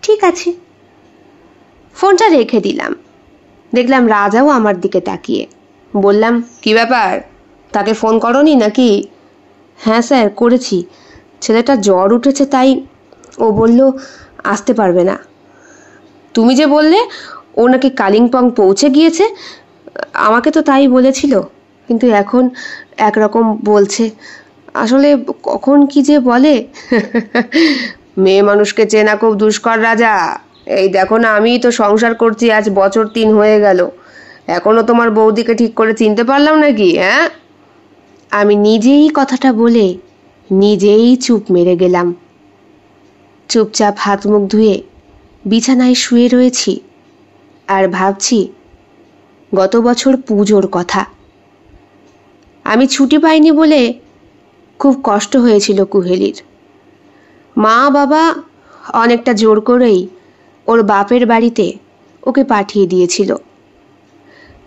ঠিক আছে। ফোনটা রেখে দিলাম। দেখলাম রাজাও আমার দিকে তাকিয়ে। বললাম, কি ব্যাপার, তাকে ফোন করনি নাকি? হ্যাঁ স্যার, করেছি। ছেলেটা জ্বর উঠেছে, তাই ও বলল আসতে পারবে না। তুমি যে বললে ও নাকি কালিম্পং পৌঁছে গিয়েছে, আমাকে তো তাই বলেছিল, কিন্তু এখন একরকম বলছে। আসলে কখন কি যে বলে। মেয়ে মানুষকে চেনা খুব দুষ্কর রাজা। এই দেখো না, আমি তো সংসার করছি আজ বছর 3 হয়ে গেল, এখনো তোমার বৌদিকে ঠিক করে চিনতে পারলাম নাকি? হ্যাঁ, আমি নিজেই কথাটা বলে নিজেই চুপ মেরে গেলাম। চুপচাপ হাত মুখ ধুয়ে বিছানায় শুয়ে রয়েছি আর ভাবছি গত বছর পুজোর কথা। আমি ছুটি পাইনি বলে খুব কষ্ট হয়েছিল কুহেলির। মা বাবা অনেকটা জোর করেই ওর বাপের বাড়িতে ওকে পাঠিয়ে দিয়েছিল।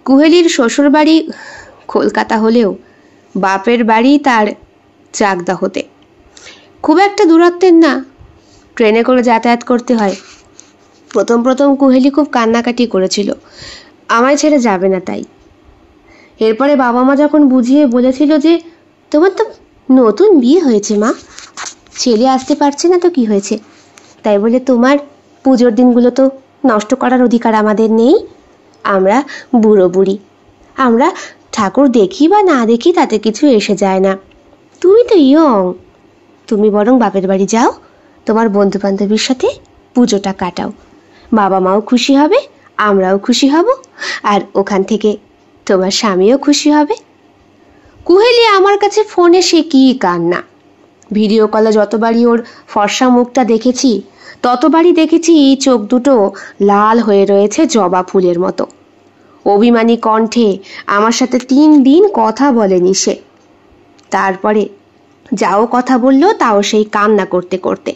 কুহেলির শ্বশুর বাড়ি কলকাতা হলেও বাপের বাড়ি তার চাকদাহতে। খুব একটা দূরত্বের না, ট্রেনে করে যাতায়াত করতে হয়। প্রথম প্রথম কুহেলি খুব কান্নাকাটি করেছিল, আমায় ছেড়ে যাবে না তাই। এরপরে বাবা মা যখন বুঝিয়ে বলেছিল যে তোমার তো নতুন বিয়ে হয়েছে মা, ছেলে আসতে পারছে না তো কি হয়েছে, তাই বলে তোমার পুজোর দিনগুলো তো নষ্ট করার অধিকার আমাদের নেই। আমরা বুড়ো বুড়ি, আমরা ঠাকুর দেখি বা না দেখি তাতে কিছু এসে যায় না। তুমি তো ইয়ং, তুমি বরং বাপের বাড়ি যাও, তোমার বন্ধু বান্ধবীর সাথে পুজোটা কাটাও। বাবা মাও খুশি হবে, আমরাও খুশি হব, আর ওখান থেকে তোমার স্বামীও খুশি হবে। কুহেলি আমার কাছে ফোনে সে কি কান্না। ভিডিও কলে যতবারই ওর ফর্সা মুখটা দেখেছি ততবারই দেখেছি চোখ দুটো লাল হয়ে রয়েছে জবা ফুলের মতো। অভিমানী কণ্ঠে আমার সাথে 3 দিন কথা বলেনি সে। তারপরে যাও কথা বলল তাও সেই কান্না করতে করতে।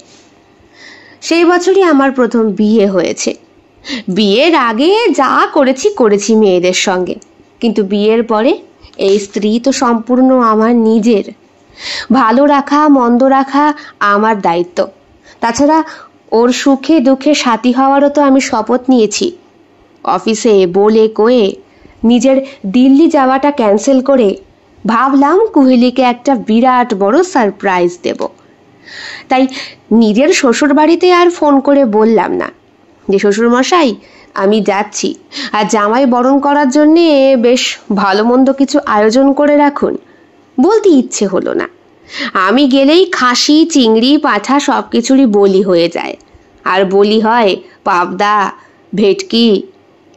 সেই বছরই আমার প্রথম বিয়ে হয়েছে। বিয়ের আগে যা করেছি মেয়েদের সঙ্গে, কিন্তু বিয়ের পরে এই স্ত্রী তো সম্পূর্ণ আমার নিজের। ভালো রাখা মন্দ রাখা আমার দায়িত্ব। তাছাড়া ওর সুখে দুঃখে সাথী হওয়ারও তো আমি শপথ নিয়েছি। অফিসে বলে কয়ে নিজের দিল্লি যাওয়াটা ক্যান্সেল করে ভাবলাম কুহেলিকে একটা বিরাট বড় সারপ্রাইজ দেব। তাই নিজের শ্বশুর বাড়িতে আর ফোন করে বললাম না যে শ্বশুরমশাই আমি যাচ্ছি, আর জামাই বরণ করার জন্যে বেশ ভালো মন্দ কিছু আয়োজন করে রাখুন। বলতে ইচ্ছে হলো না। আমি গেলেই খাসি চিংড়ি পাঁঠা সব কিছুরই বলি হয়ে যায়, আর বলি হয় পাবদা ভেটকি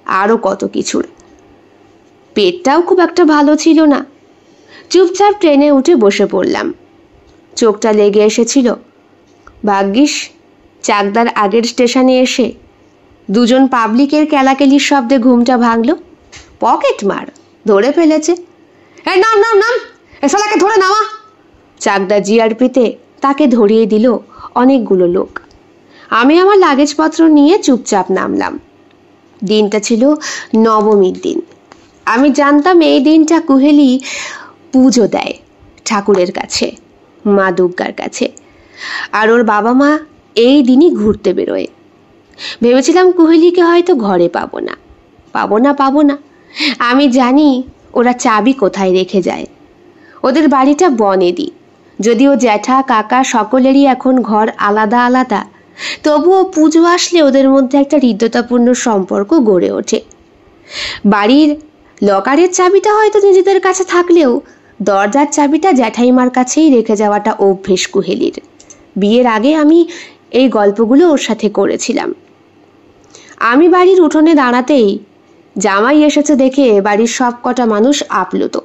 আরও কত কিছুর। পেটটাও খুব একটা ভালো ছিল না। চুপচাপ ট্রেনে উঠে বসে পড়লাম। চোখটা লেগে এসেছিল। ভাগ্যিস চাকদার আগের স্টেশনে এসে দুজন পাবলিকের কেলাকেলির শব্দে ঘুমটা ভাঙলো। পকেট মার ধরে ফেলেছে। নাম নাম নাম, এসালাকে ধরে নামা। চাকদা জিআরপিতে তাকে ধরিয়ে দিল অনেকগুলো লোক। আমি আমার লাগেজপত্র নিয়ে চুপচাপ নামলাম। দিনটা ছিল নবমীর দিন। আমি জানতাম এই দিনটা কুহেলি পুজো দেয় ঠাকুরের কাছে, মা দুর্গার কাছে, আর ওর বাবা মা এই দিনই ঘুরতে বেরোয়। ভেবেছিলাম কুহেলিকে হয়তো ঘরে পাবো না। আমি জানি ওরা চাবি কোথায় রেখে যায়। ওদের বাড়িটা বনেদি, যদিও জ্যাঠা কাকা সকলেরই এখন ঘর আলাদা আলাদা, তবুও পুজো আসলে ওদের মধ্যে একটা হৃদ্যতাপূর্ণ সম্পর্ক গড়ে ওঠে। বাড়ির লকারের চাবিটা হয়তো নিজেদের কাছে থাকলেও দরজার চাবিটা জ্যাঠাইমার কাছেই রেখে যাওয়াটা অভ্যেস কুহেলির। বিয়ের আগে আমি এই গল্পগুলো ওর সাথে করেছিলাম। আমি বাড়ির উঠোনে দাঁড়াতেই জামাই এসেছে দেখে বাড়ির সব কটা মানুষ আপ্লুত।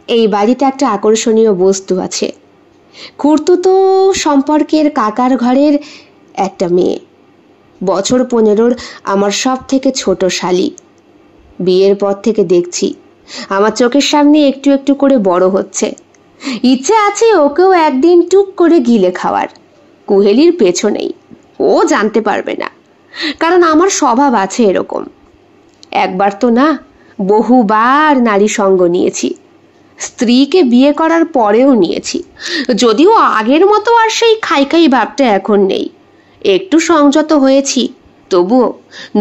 এই বাড়িতে একটা আকর্ষণীয় বস্তু আছে। খুড়তুতো সম্পর্কের কাকার ঘরের একটা মেয়ে, বছর 15 আমার সব থেকে ছোট শালি। বিয়ের পর থেকে দেখছি আমার চোখের সামনে একটু একটু করে বড় হচ্ছে। ইচ্ছে আছে ওকেও একদিন টুক করে গিলে খাওয়ার। কুহেলির পেছনেই, ও জানতে পারবে না, কারণ আমার স্বভাব আছে এরকম। একবার তো না, বহুবার নারী সঙ্গ নিয়েছি। স্ত্রীকে বিয়ে করার পরেও নিয়েছি, যদিও আগের মতো আর সেই খাই ভাবটা এখন নেই। একটু সংযত হয়েছি, তবুও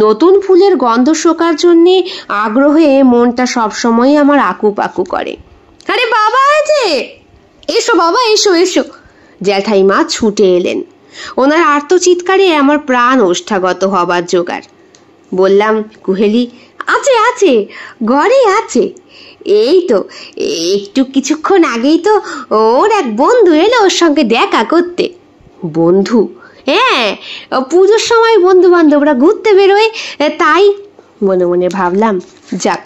নতুন ফুলের গন্ধ শোকার জন্যে আগ্রহে মনটা সবসময় আমার আকুপাকু করে। আরে বাবা আছে, এসো বাবা এসো এসো। জ্যাঠাইমা ছুটে এলেন। ওনার আর্তচিৎকারে আমার প্রাণ ওষ্ঠাগত হবার জোগাড়। বললাম, কুহেলি আছে আছে, ঘরে আছে। এই তো একটু কিছুক্ষণ আগেই তো ওর এক বন্ধু এলো ওর সঙ্গে দেখা করতে। বন্ধু? হ্যাঁ, পুজোর সময় বন্ধু বান্ধবরা ঘুরতে বেরোয়, তাই মনে মনে ভাবলাম, যাক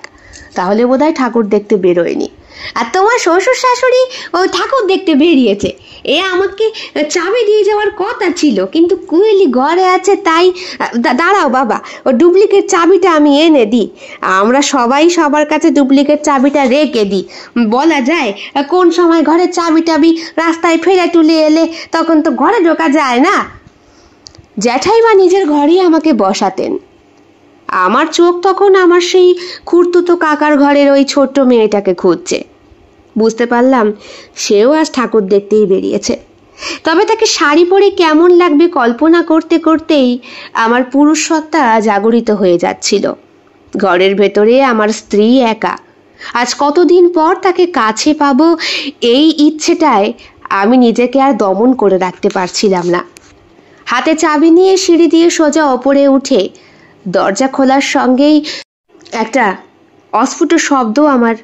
তাহলে বোধহয় ঠাকুর দেখতে বেরোয়নি। আর তোমার শ্বশুর শাশুড়ি ও ঠাকুর দেখতে বেরিয়েছে, এ আমাকে চাবি দিয়ে যাওয়ার কথা ছিল, কিন্তু কুহেলি ঘরে আছে তাই। দাঁড়াও বাবা, ও ডুপ্লিকেট চাবিটা আমি এনে দিই। আমরা সবাই সবার কাছে ডুপ্লিকেট চাবিটা রেখে দিই। বলা যায় কোন সময় ঘরের চাবি টাবি রাস্তায় ফেলে তুলে এলে তখন তো ঘরে ঢোকা যায় না। জ্যাঠাইমা নিজের ঘরেই আমাকে বসাতেন। আমার চোখ তখন আমার সেই খুড়তুতো কাকার ঘরের ওই ছোট্ট মেয়েটাকে খুঁজছে। বুঝতে পারলাম সেও আজ ঠাকুর দেখতেই বেরিয়েছে। তবে তাকে শাড়ি পরে কেমন লাগবে কল্পনা করতে করতেই আমার পুরুষ সত্তা জাগরিত হয়ে যাচ্ছিল। ঘরের ভেতরে আমার স্ত্রী একা। আজ কতদিন পর তাকে কাছে পাবো, এই ইচ্ছেটায় আমি নিজেকে আর দমন করে রাখতে পারছিলাম না। হাতে চাবি নিয়ে সিঁড়ি দিয়ে সোজা ওপরে উঠে দরজা খোলার সঙ্গেই একটা অস্ফুট শব্দ আমার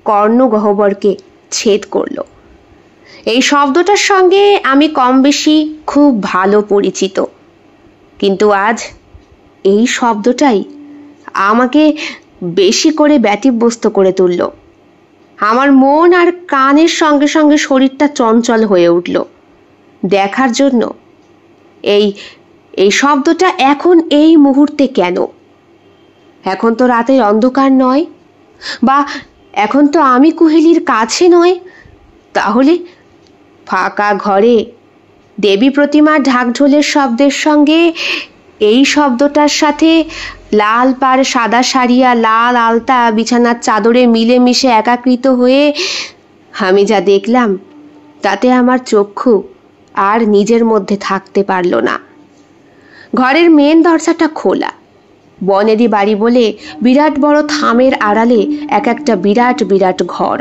কর্ণগহ্বরকে ছেদ করল। এই শব্দটার সঙ্গে আমি কম বেশি খুব ভালো পরিচিত, কিন্তু আজ এই শব্দটাই আমাকে বেশি করে ব্যতিব্যস্ত করে তুলল। আমার মন আর কানের সঙ্গে সঙ্গে শরীরটা চঞ্চল হয়ে উঠল দেখার জন্য এই এই শব্দটা এখন এই মুহূর্তে কেন। এখন তো রাতের অন্ধকার নয়, বা এখন তো আমি কুহেলির কাছে নয়। তাহলে ফাঁকা ঘরে দেবী প্রতিমার ঢাকঢোলের শব্দের সঙ্গে এই শব্দটার সাথে লাল পাড় সাদা সারিয়া লাল আলতা বিছানার চাদরে মিলেমিশে একাকৃত হয়ে আমি যা দেখলাম তাতে আমার চক্ষু আর নিজের মধ্যে থাকতে পারল না। ঘরের মেন দরজাটা খোলা। বনেদি বাড়ি বলে বিরাট বড় থামের আড়ালে এক একটা বিরাট বিরাট ঘর,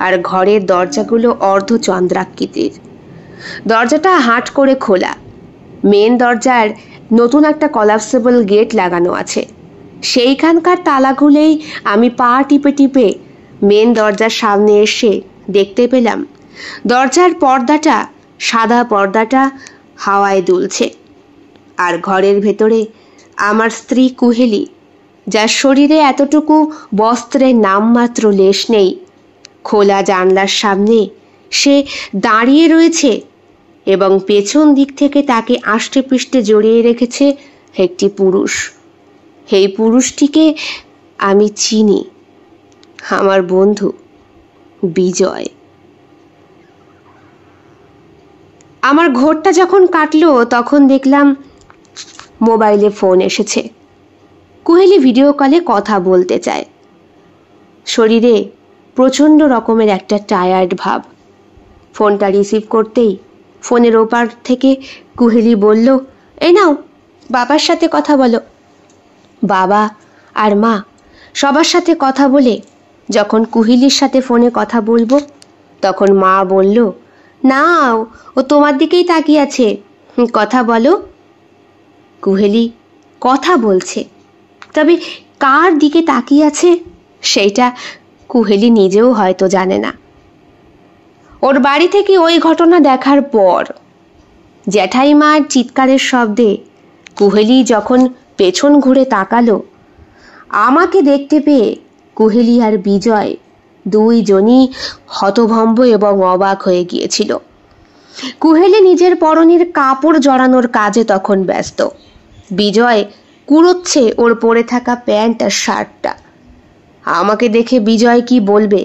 আর ঘরের দরজাগুলো অর্ধচন্দ্রাকৃতির। দরজাটা হাট করে খোলা। মেন দরজার নতুন একটা কলাপসেবল গেট লাগানো আছে। সেইখানকার তালা খুলেই আমি পা টিপে টিপে মেন দরজার সামনে এসে দেখতে পেলাম দরজার পর্দাটা, সাদা পর্দাটা হাওয়ায় দুলছে, আর ঘরের ভেতরে আমার স্ত্রী কুহেলি, যার শরীরে এতটুকু বস্ত্রের নামমাত্র লেশ নেই, খোলা জানলার সামনে সে দাঁড়িয়ে রয়েছে এবং পেছন দিক থেকে তাকে আষ্টে পৃষ্ঠে জড়িয়ে রেখেছে একটি পুরুষ। এই পুরুষটিকে আমি চিনি, আমার বন্ধু বিজয়। আমার ঘোরটা যখন কাটলো তখন দেখলাম মোবাইলে ফোন এসেছে। কুহেলি ভিডিও কলে কথা বলতে চায়। শরীরে প্রচণ্ড রকমের একটা টায়ার্ড ভাব। ফোনটা রিসিভ করতেই ফোনের ওপার থেকে কুহেলি বলল, এই নাও বাবার সাথে কথা বলো। বাবা আর মা সবার সাথে কথা বলে যখন কুহেলির সাথে ফোনে কথা বলবো তখন মা বলল, নাও, ও তোমার দিকেই তাকিয়ে আছে, কথা বলো। কুহেলি কথা বলছে, তবে কার দিকে তাকিয়ে আছে সেইটা কুহেলি নিজেও হয়তো জানে না। ওর বাড়ি থেকে ওই ঘটনা দেখার পর জ্যাঠাইমার চিৎকারের শব্দে কুহেলি যখন পেছন ঘুরে তাকালো, আমাকে দেখতে পেয়ে কুহেলি আর বিজয় দুইজনই হতভম্ব এবং অবাক হয়ে গিয়েছিল। কুহেলি নিজের পরনের কাপড় জড়ানোর কাজে তখন ব্যস্ত। বিজয় কুড়োচ্ছে ওর পরে থাকা প্যান্ট আর শার্টটা। আমাকে দেখে বিজয় কি বলবে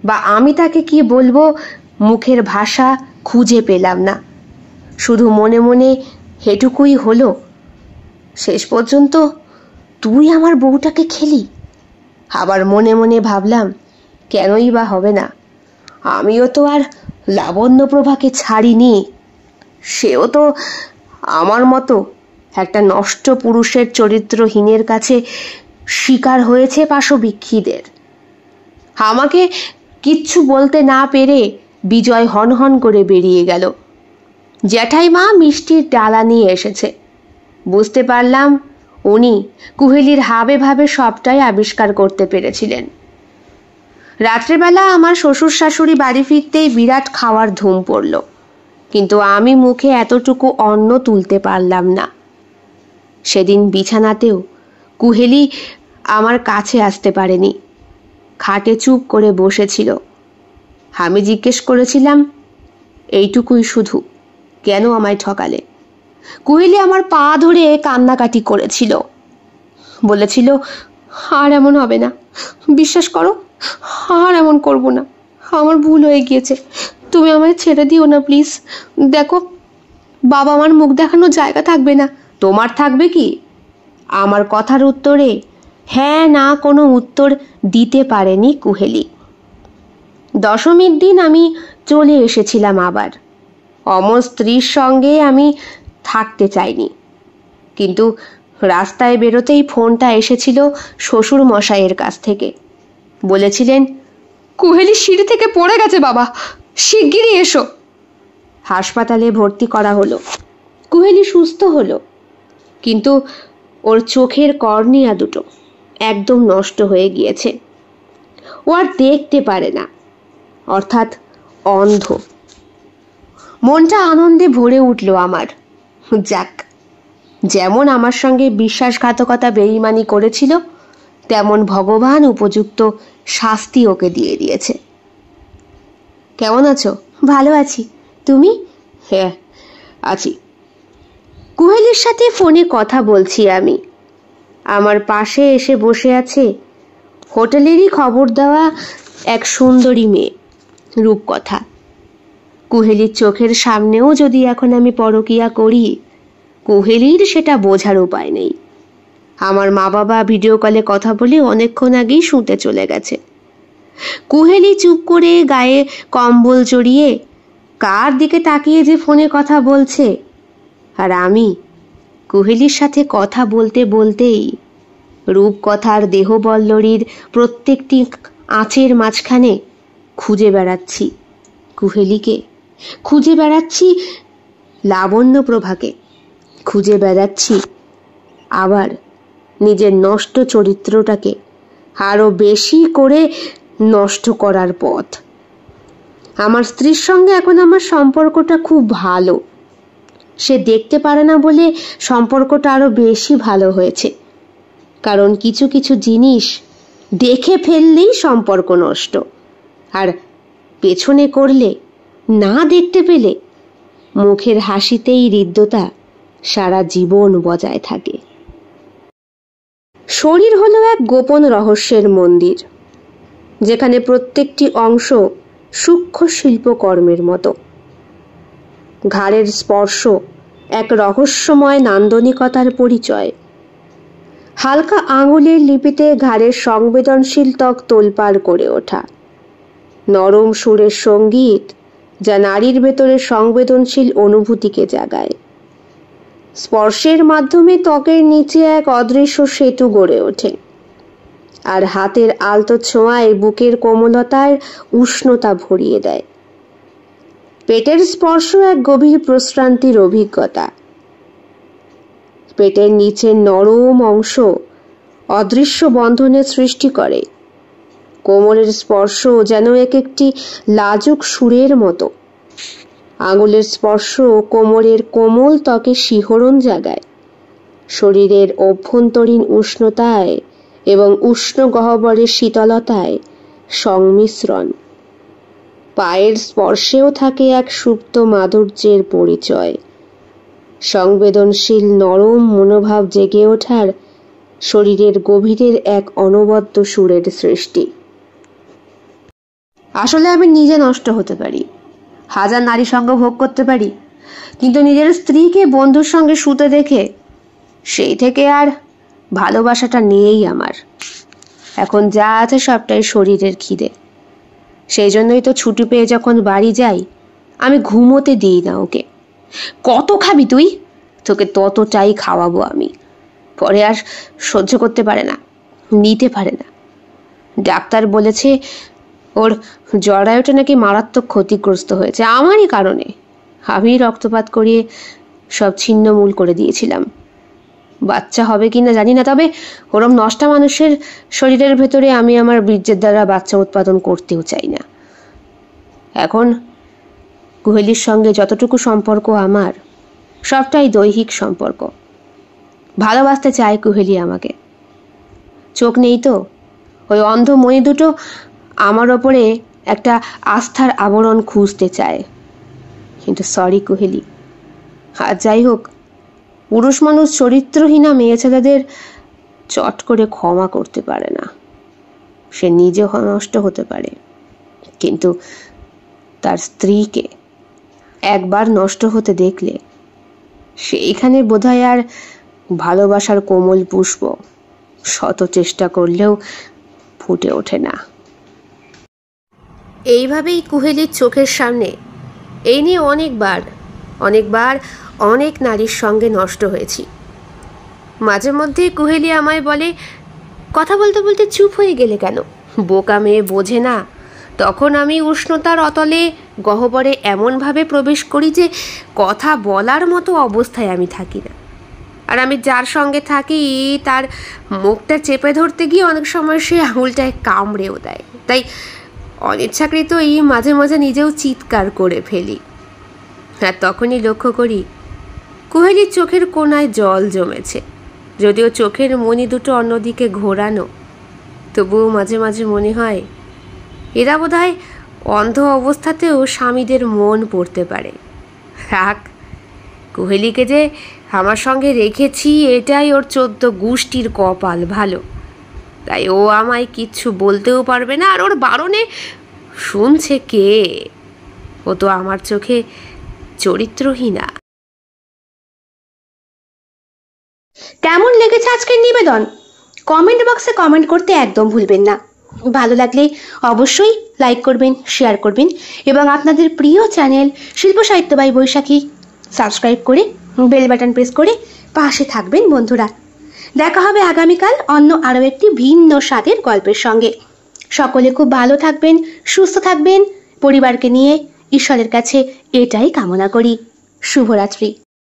বা আমি তাকে কি বলবো মুখের ভাষা খুঁজে পেলাম না। শুধু মনে মনে হেটুকুই হলো, শেষ পর্যন্ত তুই আমার বউটাকে খেলি। আবার মনে মনে ভাবলাম, কেনই বা হবে না, আমিও তো আর লাবণ্যপ্রভাকে ছাড়িনি। সেও তো আমার মতো একটা নষ্ট পুরুষের চরিত্রহীনের কাছে শিকার হয়েছে পাশবিক্ষীদের। আমাকে কিচ্ছু বলতে না পেরে বিজয় হনহন করে বেরিয়ে গেল। জ্যাঠাইমা মিষ্টির ডালা নিয়ে এসেছে। বুঝতে পারলাম উনি কুহেলির হাবে ভাবে সবটাই আবিষ্কার করতে পেরেছিলেন। রাত্রেবেলা আমার শ্বশুর শাশুড়ি বাড়ি ফিরতেই বিরাট খাওয়ার ধুম পড়ল, কিন্তু আমি মুখে এতটুকু অন্ন তুলতে পারলাম না। সেদিন বিছানাতেও কুহেলি আমার কাছে আসতে পারেনি, খাটে চুপ করে বসেছিল। আমি জিজ্ঞেস করেছিলাম, এইটুকুই শুধু, কেন আমায় ঠকালে? কুহেলি আমার পা ধরে কান্নাকাটি করেছিল, বলেছিল, আর এমন হবে না, বিশ্বাস করো, আর এমন করব না, আমার ভুল হয়ে গিয়েছে, তুমি আমায় ছেড়ে দিও না প্লিজ। দেখো, বাবা আমার মুখ দেখানোর জায়গা থাকবে না। তোমার থাকবে কি? আমার কথার উত্তরে হ্যাঁ না কোনো উত্তর দিতে পারেনি কুহেলি। দশমীর দিন আমি চলে এসেছিলাম আবার। অমর স্ত্রীর সঙ্গে আমি থাকতে চাইনি, কিন্তু রাস্তায় বেরোতেই ফোনটা এসেছিল শ্বশুর মশাইয়ের কাছ থেকে। বলেছিলেন, কুহেলি সিঁড়ি থেকে পড়ে গেছে বাবা, শিগগিরই এসো। হাসপাতালে ভর্তি করা হলো। কুহেলি সুস্থ হলো, কিন্তু ওর চোখের কর্নিয়া দুটো একদম নষ্ট হয়ে গিয়েছে। ও আর দেখতে পারে না, অর্থাৎ অন্ধ। মনটা আনন্দে ভরে উঠল আমার। যাক, যেমন আমার সঙ্গে বিশ্বাসঘাতকতা বেঈমানি করেছিল তেমন ভগবান উপযুক্ত শাস্তি ওকে দিয়ে দিয়েছে। কেমন আছো? ভালো আছি, তুমি? হ্যাঁ আছি। কুহেলির সাথে ফোনে কথা বলছি আমি। আমার পাশে এসে বসে আছে হোটেলেরই খবর দেওয়া এক সুন্দরী মেয়ে, রূপকথা। কুহেলির চোখের সামনেও যদি এখন আমি পরকিয়া করি, কুহেলির সেটা বোঝার উপায় নেই। আমার মা বাবা ভিডিও কলে কথা বলে অনেকক্ষণ আগেই শুতে চলে গেছে। কুহেলি চুপ করে গায়ে কম্বল জড়িয়ে কার দিকে তাকিয়ে যে ফোনে কথা বলছে, আর আমি কুহেলির সাথে কথা বলতে বলতেই রূপকথার দেহবল্লরীর প্রত্যেকটি আঁচের মাঝখানে খুঁজে বেড়াচ্ছি কুহেলিকে, খুঁজে বেড়াচ্ছি লাবণ্যপ্রভাকে, খুঁজে বেড়াচ্ছি আবার নিজের নষ্ট চরিত্রটাকে আরো বেশি করে নষ্ট করার পথ। আমার স্ত্রীর সঙ্গে এখন আমার সম্পর্কটা খুব ভালো। সে দেখতে পারে না বলে সম্পর্কটা আরো বেশি ভালো হয়েছে, কারণ কিছু কিছু জিনিস দেখে ফেললেই সম্পর্ক নষ্ট, আর পেছনে করলে, না দেখতে পেলে মুখের হাসিতেই হৃদ্যতা সারা জীবন বজায় থাকে। শরীর হলো এক গোপন রহস্যের মন্দির, যেখানে প্রত্যেকটি অংশ সূক্ষ্ম শিল্পকর্মের মতো। ঘাড়ের স্পর্শ এক রহস্যময় নান্দনিকতার পরিচয়। হালকা আঙুলের লিপিতে ঘাড়ের সংবেদনশীল ত্বক তোলপাড় করে ওঠা, নরম সুরের সঙ্গীত যা নারীর ভেতরে সংবেদনশীল অনুভূতিকে জাগায়। স্পর্শের মাধ্যমে ত্বকের নিচে এক অদৃশ্য সেতু গড়ে ওঠে, আর হাতের আলতো ছোঁয়ায় বুকের কোমলতার উষ্ণতা ভরিয়ে দেয়। পেটের স্পর্শ এক গভীর প্রশ্রান্তির অভিজ্ঞতা। পেটের নিচের নরম অংশ অদৃশ্য বন্ধনের সৃষ্টি করে। কোমরের স্পর্শ যেন এক একটি লাজুক সুরের মতো। আঙুলের স্পর্শ কোমরের কোমল ত্বকে শিহরণ জাগায়। শরীরের অভ্যন্তরীণ উষ্ণতায় এবং উষ্ণ গহ্বরের শীতলতায় সংমিশ্রণ। পায়ের স্পর্শেও থাকে এক সুপ্ত মাধুর্যের পরিচয়। সংবেদনশীল নরম মনোভাব জেগে ওঠার শরীরের গভীরের এক অনবদ্য সুরের সৃষ্টি। আসলে আমি নিজে নষ্ট হতে পারি, হাজার নারী সঙ্গ ভোগ করতে পারি, কিন্তু নিজের স্ত্রীকে বন্ধুর সঙ্গে শুতে দেখে সেই থেকে আর ভালোবাসাটা নেই আমার। এখন যা আছে সবটাই শরীরের খিদে। সেই জন্যই তো ছুটি পেয়ে যখন বাড়ি যাই, আমি ঘুমোতে দিই না ওকে। কত খাবি তুই? তোকে ততটাই খাওয়াবো আমি। পরে আর সহ্য করতে পারে না, নিতে পারে না। ডাক্তার বলেছে ওর জরায়ুটা নাকি মারাত্মক ক্ষতিগ্রস্ত হয়েছে আমারই কারণে। আমি রক্তপাত করিয়ে সব ছিন্নমূল করে দিয়েছিলাম। বাচ্চা হবে কিনা জানি না, তবে ওরম নষ্টা মানুষের শরীরের ভেতরে আমি আমার বীর্যের দ্বারা বাচ্চা উৎপাদন করতেও চাই না। এখন কুহেলির সঙ্গে যতটুকু সম্পর্ক আমার, সবটাই দৈহিক সম্পর্ক। ভালোবাসতে চায় কুহেলি আমাকে। চোখ নেই তো, ওই অন্ধ মণি দুটো আমার ওপরে একটা আস্থার আবরণ খুঁজতে চায়। কিন্তু সরি কুহেলি, আর যাই হোক, পুরুষ মানুষ চরিত্রহীনা মেয়ে ছেলেদের চট করে ক্ষমা করতে পারে না। সে নিজে নষ্ট হতে পারে, কিন্তু তার স্ত্রীকে একবার নষ্ট হতে দেখলে সেইখানে বোধহয় আর ভালোবাসার কোমল পুষ্প শত চেষ্টা করলেও ফুটে ওঠে না। এইভাবেই কুহেলির চোখের সামনে এই নিয়ে অনেকবার অনেক নারীর সঙ্গে নষ্ট হয়েছি। মাঝে মধ্যে কুহেলি আমায় বলে, কথা বলতে বলতে চুপ হয়ে গেলে কেন? বোকা মেয়ে বোঝে না। তখন আমি উষ্ণতার অতলে গহ্বরে এমনভাবে প্রবেশ করি যে কথা বলার মতো অবস্থায় আমি থাকি না। আর আমি যার সঙ্গে থাকি তার মুখটা চেপে ধরতে গিয়ে অনেক সময় সে আঙুলটায় কামড়েও দেয়। তাই অনিচ্ছাকৃতই মাঝে মাঝে নিজেও চিৎকার করে ফেলি। আর তখনই লক্ষ্য করি কুহেলির চোখের কোণায় জল জমেছে। যদিও চোখের মণি দুটো অন্যদিকে ঘোরানো, তবুও মাঝে মাঝে মনে হয় এরা বোধহয় অন্ধ অবস্থাতেও স্বামীদের মন পড়তে পারে। রাখ, কোহেলিকে যে আমার সঙ্গে রেখেছি এটাই ওর 14 গোষ্ঠীর কপাল ভালো। তাই ও আমায় কিচ্ছু বলতেও পারবে না, আর ওর বারণে শুনছে কে? ও তো আমার চোখে চরিত্রহীনা। কেমন লেগেছে আজকের নিবেদন? কমেন্ট বক্সে কমেন্ট করতে একদম ভুলবেন না। ভালো লাগলে অবশ্যই লাইক করবেন, শেয়ার করবেন এবং আপনাদের প্রিয় চ্যানেল শিল্প সাহিত্য বাই বৈশাখী সাবস্ক্রাইব করে বেল বাটন প্রেস করে পাশে থাকবেন বন্ধুরা। দেখা হবে আগামীকাল অন্য আরও একটি ভিন্ন স্বাদের গল্পের সঙ্গে। সকলে খুব ভালো থাকবেন, সুস্থ থাকবেন, পরিবারকে নিয়ে ঈশ্বরের কাছে এটাই কামনা করি। শুভরাত্রি।